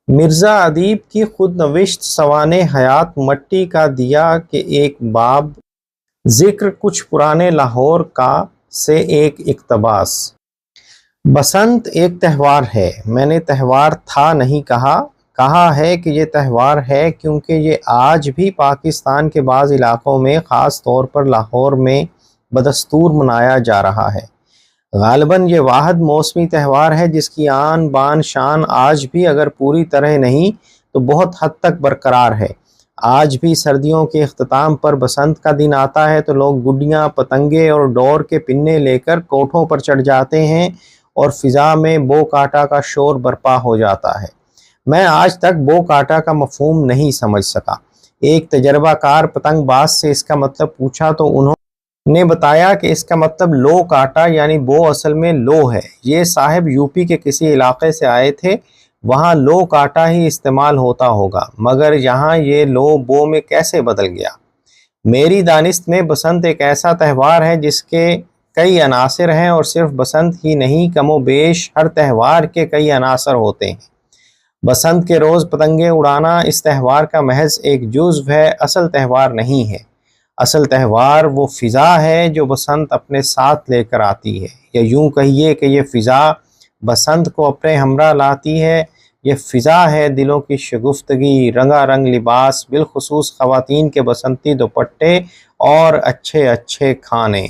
مرزا ادیب کی خود نوشت سوانح حیات مٹی کا دیا کے ایک باب ذکر کچھ پرانے لاہور کا سے ایک اقتباس۔ بسنت ایک تہوار ہے۔ میں نے تہوار تھا نہیں کہا ہے کہ یہ تہوار ہے کیونکہ یہ آج بھی پاکستان کے بعض علاقوں میں خاص طور پر لاہور میں بدستور منایا جا رہا ہے۔ غالباً یہ واحد موسمی تہوار ہے جس کی آن بان شان آج بھی اگر پوری طرح نہیں تو بہت حد تک برقرار ہے۔ آج بھی سردیوں کے اختتام پر بسنت کا دن آتا ہے تو لوگ گڈیاں، پتنگے اور ڈور کے پنے لے کر کوٹھوں پر چڑھ جاتے ہیں اور فضا میں بو کاٹا کا شور برپا ہو جاتا ہے۔ میں آج تک بو کاٹا کا مفہوم نہیں سمجھ سکا۔ ایک تجربہ کار پتنگ باز سے اس کا مطلب پوچھا تو انہوں نے بتایا کہ اس کا مطلب لو کاٹا یعنی بو اصل میں لو ہے۔ یہ صاحب یو پی کے کسی علاقے سے آئے تھے، وہاں لو کاٹا ہی استعمال ہوتا ہوگا، مگر یہاں یہ لو بو میں کیسے بدل گیا؟ میری دانست میں بسنت ایک ایسا تہوار ہے جس کے کئی عناصر ہیں، اور صرف بسنت ہی نہیں، کم و بیش ہر تہوار کے کئی عناصر ہوتے ہیں۔ بسنت کے روز پتنگیں اڑانا اس تہوار کا محض ایک جزو ہے، اصل تہوار نہیں ہے۔ اصل تہوار وہ فضا ہے جو بسنت اپنے ساتھ لے کر آتی ہے، یا یوں کہیے کہ یہ فضا بسنت کو اپنے ہمراہ لاتی ہے۔ یہ فضا ہے دلوں کی شگفتگی، رنگا رنگ لباس، بالخصوص خواتین کے بسنتی دوپٹے اور اچھے اچھے کھانے۔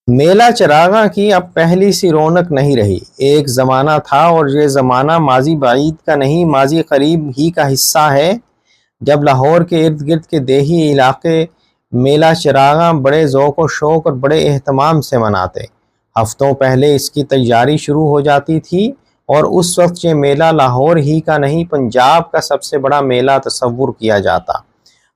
میلہ چراغاں کی اب پہلی سی رونق نہیں رہی۔ ایک زمانہ تھا، اور یہ زمانہ ماضی بعید کا نہیں، ماضی قریب ہی کا حصہ ہے، جب لاہور کے ارد گرد کے دیہی علاقے میلہ چراغاں بڑے ذوق و شوق اور بڑے اہتمام سے مناتے۔ ہفتوں پہلے اس کی تیاری شروع ہو جاتی تھی، اور اس وقت یہ میلہ لاہور ہی کا نہیں، پنجاب کا سب سے بڑا میلہ تصور کیا جاتا۔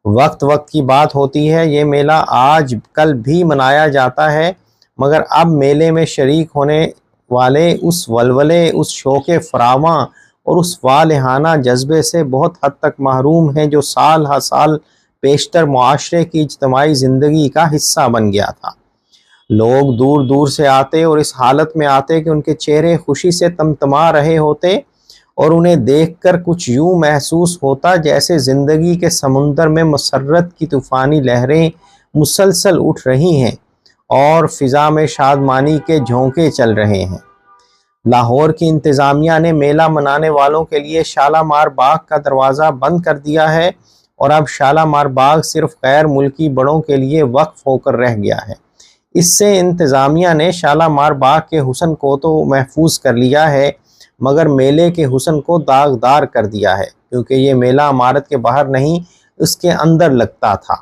وقت کی بات ہوتی ہے، یہ میلہ آج کل بھی منایا جاتا ہے، مگر اب میلے میں شریک ہونے والے اس ولولے، اس شوق فراواں اور اس والہانہ جذبے سے بہت حد تک محروم ہیں جو سال ہر سال بیشتر معاشرے کی اجتماعی زندگی کا حصہ بن گیا تھا۔ لوگ دور دور سے آتے اور اس حالت میں آتے کہ ان کے چہرے خوشی سے تمتما رہے ہوتے، اور انہیں دیکھ کر کچھ یوں محسوس ہوتا جیسے زندگی کے سمندر میں مسرت کی طوفانی لہریں مسلسل اٹھ رہی ہیں اور فضا میں شادمانی کے جھونکے چل رہے ہیں۔ لاہور کی انتظامیہ نے میلہ منانے والوں کے لیے شالامار باغ کا دروازہ بند کر دیا ہے، اور اب شالامار باغ صرف غیر ملکی بڑوں کے لیے وقف ہو کر رہ گیا ہے۔ اس سے انتظامیہ نے شالامار باغ کے حسن کو تو محفوظ کر لیا ہے، مگر میلے کے حسن کو داغدار کر دیا ہے، کیونکہ یہ میلہ عمارت کے باہر نہیں، اس کے اندر لگتا تھا۔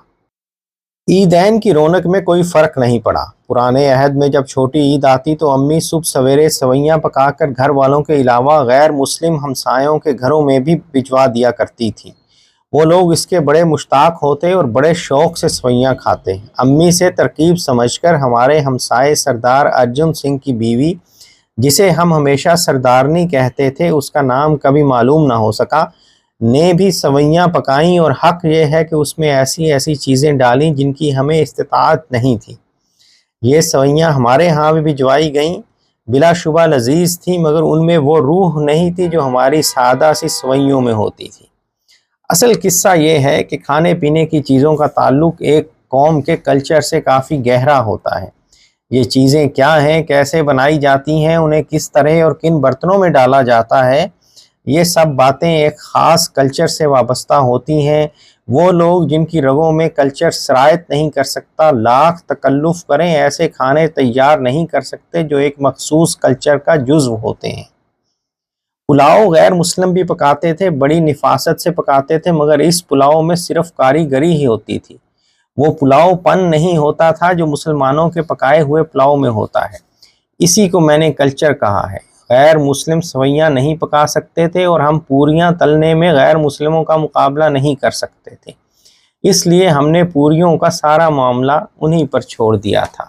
عیدین کی رونق میں کوئی فرق نہیں پڑا۔ پرانے عہد میں جب چھوٹی عید آتی تو امی صبح سویرے سوئیاں پکا کر گھر والوں کے علاوہ غیر مسلم ہمسایوں کے گھروں میں بھی بھجوا دیا کرتی تھی۔ وہ لوگ اس کے بڑے مشتاق ہوتے اور بڑے شوق سے سوئیاں کھاتے۔ امی سے ترکیب سمجھ کر ہمارے ہمسائے سردار ارجن سنگھ کی بیوی، جسے ہم ہمیشہ سردارنی کہتے تھے، اس کا نام کبھی معلوم نہ ہو سکا، نے بھی سوئیاں پکائیں، اور حق یہ ہے کہ اس میں ایسی ایسی چیزیں ڈالیں جن کی ہمیں استطاعت نہیں تھی۔ یہ سوئیاں ہمارے ہاں بھی بھجوائی گئیں، بلا شبہ لذیذ تھیں، مگر ان میں وہ روح نہیں تھی جو ہماری سادہ سی سوئیوں میں ہوتی تھی۔ اصل قصہ یہ ہے کہ کھانے پینے کی چیزوں کا تعلق ایک قوم کے کلچر سے کافی گہرا ہوتا ہے۔ یہ چیزیں کیا ہیں، کیسے بنائی جاتی ہیں، انہیں کس طرح اور کن برتنوں میں ڈالا جاتا ہے، یہ سب باتیں ایک خاص کلچر سے وابستہ ہوتی ہیں۔ وہ لوگ جن کی رگوں میں کلچر سرایت نہیں کر سکتا، لاکھ تکلف کریں، ایسے کھانے تیار نہیں کر سکتے جو ایک مخصوص کلچر کا جزو ہوتے ہیں۔ پلاؤ غیر مسلم بھی پکاتے تھے، بڑی نفاست سے پکاتے تھے، مگر اس پلاؤ میں صرف کاریگری ہی ہوتی تھی۔ وہ پلاؤ پن نہیں ہوتا تھا جو مسلمانوں کے پکائے ہوئے پلاؤ میں ہوتا ہے۔ اسی کو میں نے کلچر کہا ہے۔ غیر مسلم سوئیاں نہیں پکا سکتے تھے، اور ہم پوریاں تلنے میں غیر مسلموں کا مقابلہ نہیں کر سکتے تھے، اس لیے ہم نے پوریوں کا سارا معاملہ انہی پر چھوڑ دیا تھا۔